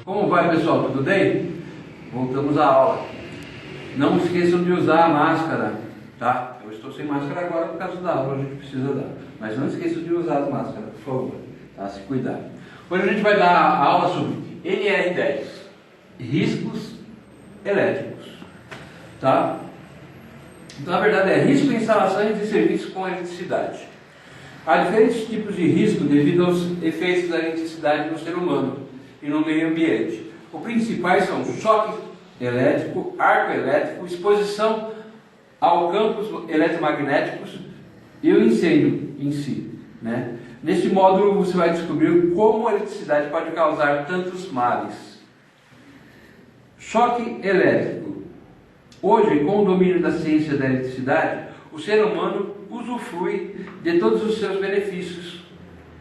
Como vai, pessoal? Tudo bem? Voltamos à aula. Não esqueçam de usar a máscara, tá? Eu estou sem máscara agora por causa da aula, a gente precisa dar. Mas não esqueçam de usar as máscaras, por favor, tá? Se cuidar. Hoje a gente vai dar a aula sobre NR10, riscos elétricos, tá? Então, na verdade, é risco em instalações e serviços com eletricidade. Há diferentes tipos de risco devido aos efeitos da eletricidade no ser humano e no meio ambiente. Os principais são choque elétrico, arco elétrico, exposição ao campos eletromagnéticos e o incêndio em si, né? Neste módulo você vai descobrir como a eletricidade pode causar tantos males. Choque elétrico. Hoje, com o domínio da ciência da eletricidade, o ser humano usufrui de todos os seus benefícios.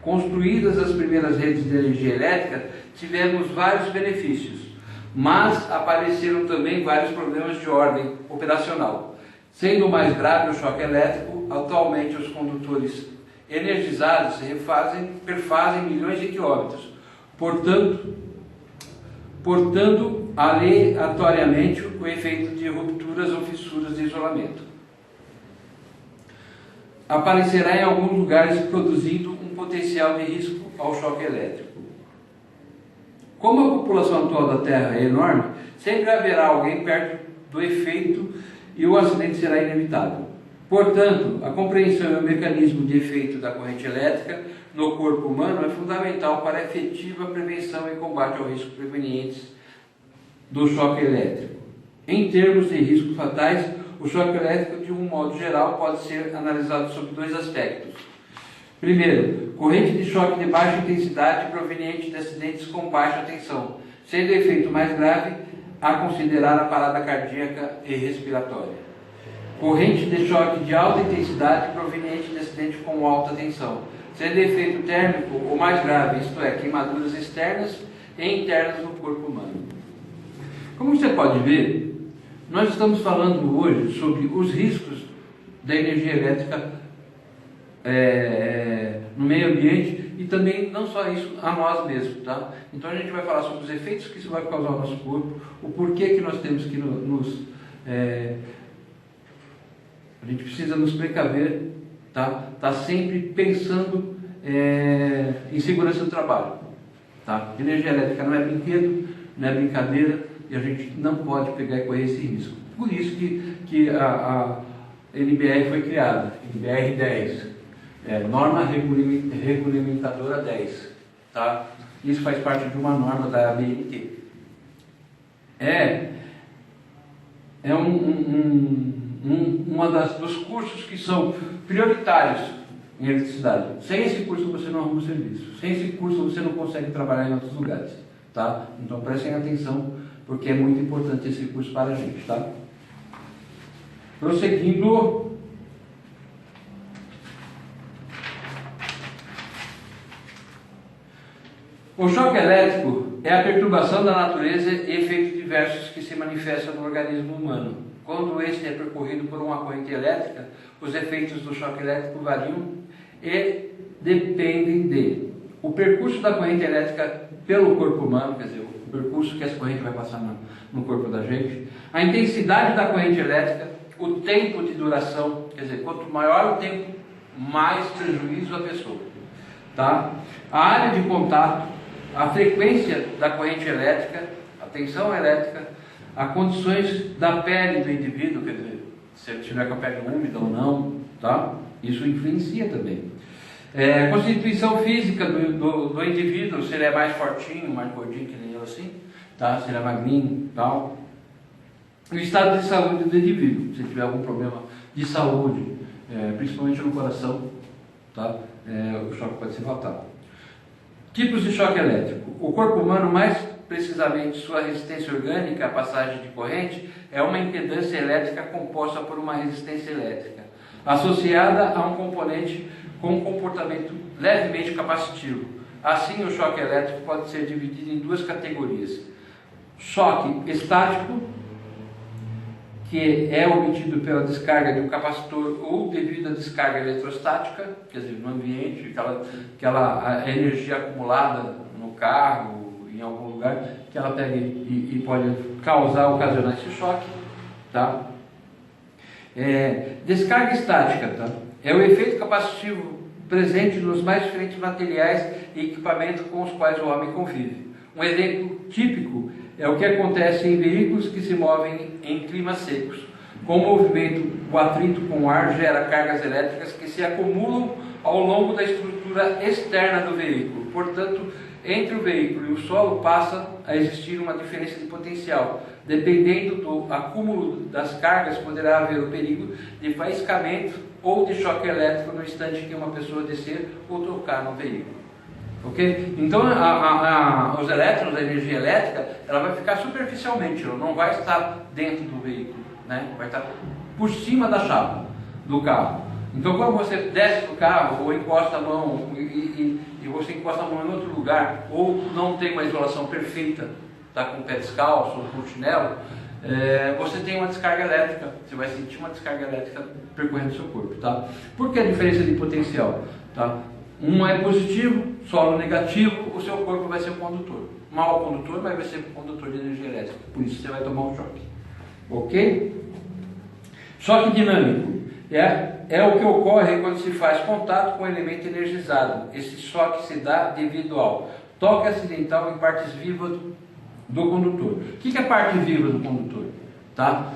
Construídas as primeiras redes de energia elétrica, tivemos vários benefícios, mas apareceram também vários problemas de ordem operacional. Sendo o mais grave o choque elétrico, atualmente os condutores energizados perfazem milhões de quilômetros, portando aleatoriamente o efeito de rupturas ou fissuras de isolamento. Aparecerá em alguns lugares produzindo um potencial de risco ao choque elétrico. Como a população atual da Terra é enorme, sempre haverá alguém perto do efeito e o acidente será inevitável. Portanto, a compreensão e o mecanismo de efeito da corrente elétrica no corpo humano é fundamental para a efetiva prevenção e combate ao risco provenientes do choque elétrico. Em termos de riscos fatais, o choque elétrico, de um modo geral, pode ser analisado sob dois aspectos. Primeiro, corrente de choque de baixa intensidade proveniente de acidentes com baixa tensão, sendo o efeito mais grave a considerar a parada cardíaca e respiratória. Corrente de choque de alta intensidade proveniente de acidente com alta tensão, sendo o efeito térmico o mais grave, isto é, queimaduras externas e internas no corpo humano. Como você pode ver, nós estamos falando hoje sobre os riscos da energia elétrica no meio ambiente e também não só isso a nós mesmos, tá? Então a gente vai falar sobre os efeitos que isso vai causar ao nosso corpo, o porquê que nós temos que a gente precisa nos precaver, tá? Tá sempre pensando em segurança do trabalho, tá? Energia elétrica não é brinquedo, não é brincadeira e a gente não pode pegar e correr esse risco. Por isso que a NBR foi criada, NBR 10. Norma Regulamentadora 10, tá? Isso faz parte de uma norma da ABNT. Dos cursos que são prioritários em eletricidade. Sem esse curso você não arruma serviço. Sem esse curso você não consegue trabalhar em outros lugares, tá? Então prestem atenção, porque é muito importante esse curso para a gente, tá? Prosseguindo. O choque elétrico é a perturbação da natureza e efeitos diversos que se manifestam no organismo humano. Quando este é percorrido por uma corrente elétrica, os efeitos do choque elétrico variam e dependem o percurso da corrente elétrica pelo corpo humano, quer dizer, o percurso que essa corrente vai passar no corpo da gente, a intensidade da corrente elétrica, o tempo de duração, quer dizer, quanto maior o tempo, mais prejuízo a pessoa, tá? A área de contato, a frequência da corrente elétrica, a tensão elétrica, as condições da pele do indivíduo, quer dizer, se ele estiver com a pele úmida ou não, tá? Isso influencia também. A constituição física do indivíduo, se ele é mais fortinho, mais gordinho que nem eu assim, tá? Se ele é magrinho, tal. O estado de saúde do indivíduo, se tiver algum problema de saúde, principalmente no coração, tá? O choque pode ser fatal. Tipos de choque elétrico. O corpo humano, mais precisamente sua resistência orgânica à passagem de corrente, é uma impedância elétrica composta por uma resistência elétrica, associada a um componente com um comportamento levemente capacitivo. Assim, o choque elétrico pode ser dividido em duas categorias. Choque estático, que é obtido pela descarga de um capacitor ou devido à descarga eletrostática, quer dizer, no ambiente, aquela energia acumulada no carro, em algum lugar, que ela pega e pode ocasionar esse choque. Tá? Descarga estática, tá? É o efeito capacitivo presente nos mais diferentes materiais e equipamentos com os quais o homem convive. Um exemplo típico é o que acontece em veículos que se movem em climas secos. Com o movimento, o atrito com o ar gera cargas elétricas que se acumulam ao longo da estrutura externa do veículo. Portanto, entre o veículo e o solo passa a existir uma diferença de potencial. Dependendo do acúmulo das cargas, poderá haver o perigo de faiscamento ou de choque elétrico no instante que uma pessoa descer ou tocar no veículo. Ok? Então, os elétrons, a energia elétrica, ela vai ficar superficialmente, ela não vai estar dentro do veículo, né? Vai estar por cima da chapa do carro. Então, quando você desce do carro ou encosta a mão e você encosta a mão em outro lugar, ou não tem uma isolação perfeita, está com o pé descalço ou com o chinelo, você tem uma descarga elétrica, você vai sentir uma descarga elétrica percorrendo o seu corpo. Tá? Por que a diferença de potencial? Tá? Um é positivo, solo negativo, o seu corpo vai ser o condutor. Mal condutor, mas vai ser o condutor de energia elétrica, por isso você vai tomar um choque. Ok? Choque dinâmico. É o que ocorre quando se faz contato com um elemento energizado. Esse choque se dá devido ao toque acidental em partes vivas do condutor. O que é parte viva do condutor? Tá?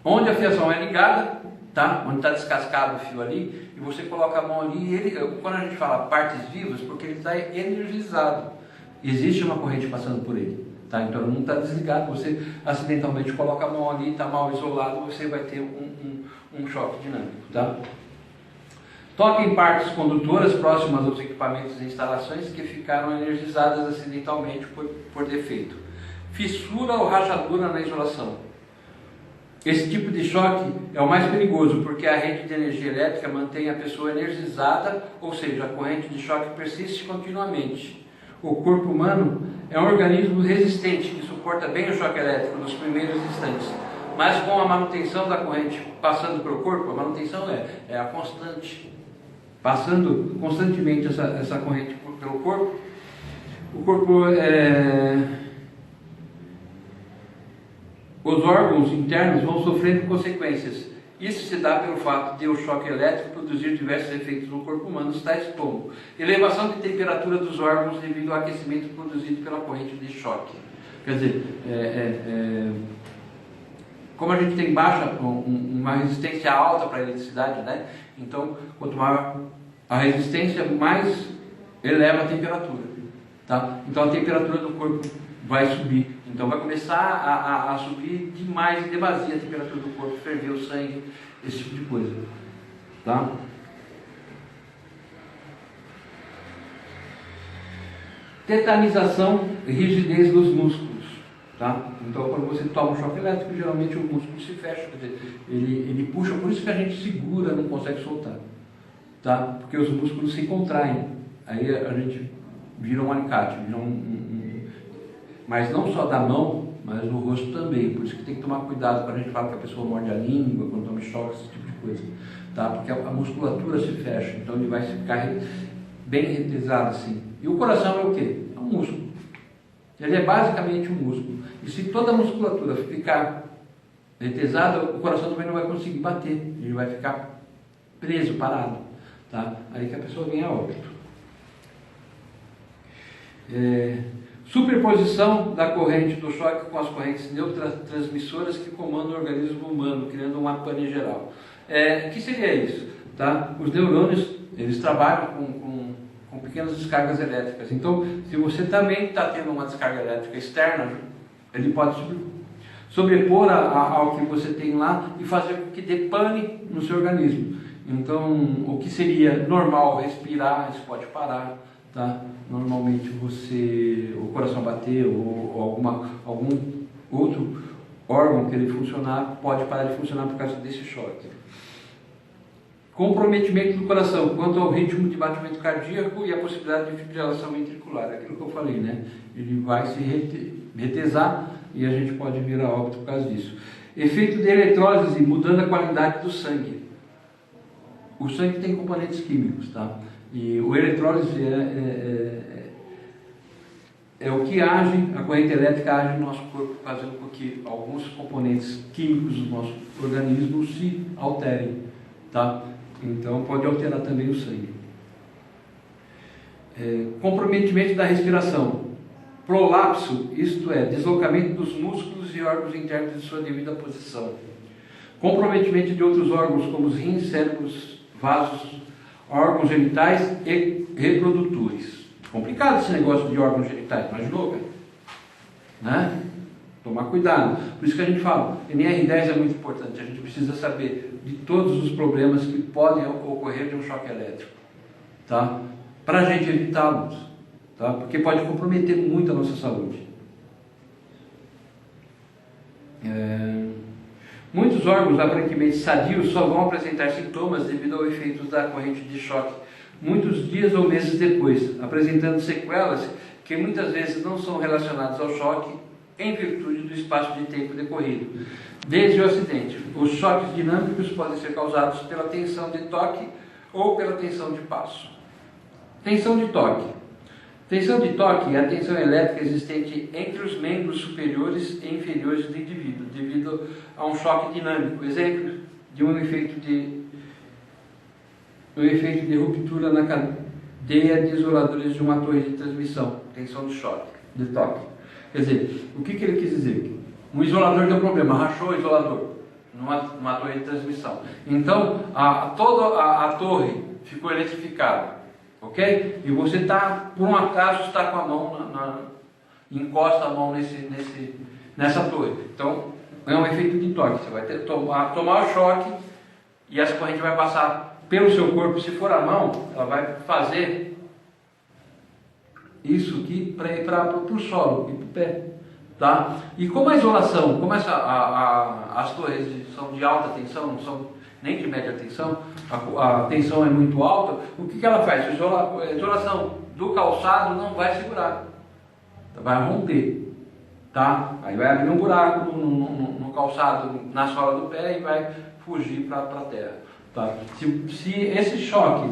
Onde a fiação é ligada, tá? Onde está descascado o fio ali, e você coloca a mão ali, e quando a gente fala partes vivas, porque ele está energizado. Existe uma corrente passando por ele. Tá? Então ele não está desligado, você acidentalmente coloca a mão ali, está mal isolado, você vai ter um choque dinâmico. Tá? Toque em partes condutoras próximas aos equipamentos e instalações que ficaram energizadas acidentalmente por defeito. Fissura ou rachadura na isolação. Esse tipo de choque é o mais perigoso porque a rede de energia elétrica mantém a pessoa energizada, ou seja, a corrente de choque persiste continuamente. O corpo humano é um organismo resistente que suporta bem o choque elétrico nos primeiros instantes, mas com a manutenção da corrente passando pelo corpo, a manutenção é a constante, passando constantemente essa corrente pelo corpo, o corpo os órgãos internos vão sofrendo consequências. Isso se dá pelo fato de o choque elétrico produzir diversos efeitos no corpo humano, tais como elevação de temperatura dos órgãos devido ao aquecimento produzido pela corrente de choque. Quer dizer, como a gente tem uma resistência alta para a eletricidade, né? Então, quanto maior a resistência, mais eleva a temperatura. Tá? Então, a temperatura do corpo vai subir. Então vai começar a subir demais, em demasia a temperatura do corpo, ferver o sangue, esse tipo de coisa. Tá? Tetanização e rigidez dos músculos. Tá? Então quando você toma um choque elétrico, geralmente o músculo se fecha, quer dizer, ele puxa, por isso que a gente segura, não consegue soltar. Tá? Porque os músculos se contraem. Aí a gente vira um alicate, vira mas não só da mão, mas do rosto também. Por isso que tem que tomar cuidado quando a gente fala que a pessoa morde a língua, quando toma choque, esse tipo de coisa. Tá? Porque a musculatura se fecha, então ele vai ficar bem retesado assim. E o coração é o quê? É um músculo. Ele é basicamente um músculo. E se toda a musculatura ficar retesada, o coração também não vai conseguir bater. Ele vai ficar preso, parado. Tá? Aí que a pessoa vem a óbito. Superposição da corrente do choque com as correntes neurotransmissoras que comandam o organismo humano, criando uma pane geral. O que seria isso? Tá? Os neurônios, eles trabalham com pequenas descargas elétricas. Então, se você também está tendo uma descarga elétrica externa, ele pode sobrepor ao que você tem lá e fazer com que dê pane no seu organismo. Então, o que seria normal respirar, isso pode parar. Tá? Normalmente o coração bater ou algum outro órgão que ele funcionar pode parar de funcionar por causa desse choque. Comprometimento do coração quanto ao ritmo de batimento cardíaco e a possibilidade de fibrilação ventricular, aquilo que eu falei, né? Ele vai se retesar e a gente pode vir a óbito por causa disso. Efeito de eletrólise mudando a qualidade do sangue. O sangue tem componentes químicos, tá? E o eletrólise é o que age, a corrente elétrica age no nosso corpo, fazendo com que alguns componentes químicos do nosso organismo se alterem, tá? Então pode alterar também o sangue. Comprometimento da respiração. Prolapso, isto é, deslocamento dos músculos e órgãos internos de sua devida posição. Comprometimento de outros órgãos, como os rins, cérebros, vasos, órgãos genitais e reprodutores. Complicado esse negócio de órgãos genitais, imaginou, cara? Né? Tomar cuidado. Por isso que a gente fala, NR10 é muito importante, a gente precisa saber de todos os problemas que podem ocorrer de um choque elétrico, tá? Para a gente evitá-los, tá? Porque pode comprometer muito a nossa saúde. Muitos órgãos aparentemente sadios só vão apresentar sintomas devido ao efeito da corrente de choque muitos dias ou meses depois, apresentando sequelas que muitas vezes não são relacionadas ao choque em virtude do espaço de tempo decorrido. Desde o acidente, os choques dinâmicos podem ser causados pela tensão de toque ou pela tensão de passo. Tensão de toque. Tensão de toque é a tensão elétrica existente entre os membros superiores e inferiores do indivíduo, devido a um choque dinâmico. Exemplo de um efeito de ruptura na cadeia de isoladores de uma torre de transmissão. Tensão de choque, de toque. Quer dizer, o que ele quis dizer? Um isolador deu problema, rachou o isolador numa torre de transmissão. Então, toda a torre ficou eletrificada. Ok? E você está, por um acaso, está com a mão, encosta a mão nessa torre. Então, é um efeito de toque. Você vai tomar o choque e essa corrente vai passar pelo seu corpo. Se for a mão, ela vai fazer isso aqui para ir para o solo e para o pé. Tá? E como a isolação, como as torres são de alta tensão, não são nem de média tensão, a tensão é muito alta, o que ela faz? A isolação do calçado não vai segurar, vai romper, tá? Aí vai abrir um buraco no calçado, na sola do pé, e vai fugir para a terra, tá? Se esse choque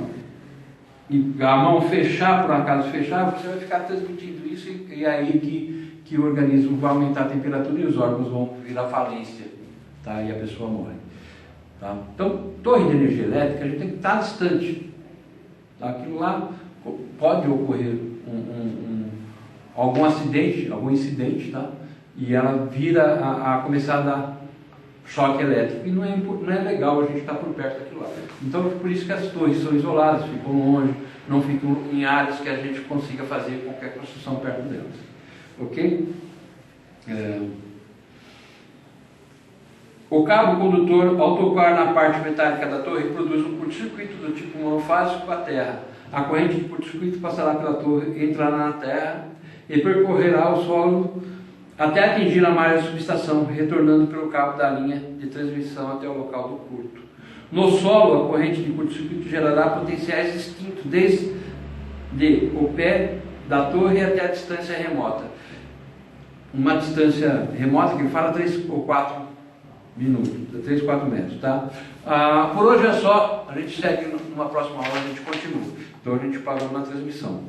e a mão fechar, por acaso fechar, você vai ficar transmitindo isso, e é aí que o organismo vai aumentar a temperatura e os órgãos vão virar falência, tá? E a pessoa morre. Tá? Então, torre de energia elétrica, a gente tem que estar distante. Tá? Aquilo lá pode ocorrer algum incidente, tá? E ela vira a começar a dar choque elétrico. E não é legal a gente estar por perto daquilo lá. Então, por isso que as torres são isoladas, ficam longe, não ficam em áreas que a gente consiga fazer qualquer construção perto delas. Ok? O cabo condutor, ao tocar na parte metálica da torre, produz um curto-circuito do tipo monofásico com a terra. A corrente de curto-circuito passará pela torre, entrará na terra e percorrerá o solo até atingir a malha de subestação, retornando pelo cabo da linha de transmissão até o local do curto. No solo, a corrente de curto-circuito gerará potenciais distintos, desde o pé da torre até a distância remota. Uma distância remota que ele fala 3 ou 4 minutos, 3, 4 metros, tá? Por hoje é só, a gente segue numa próxima aula, a gente continua. Então a gente parou na transmissão.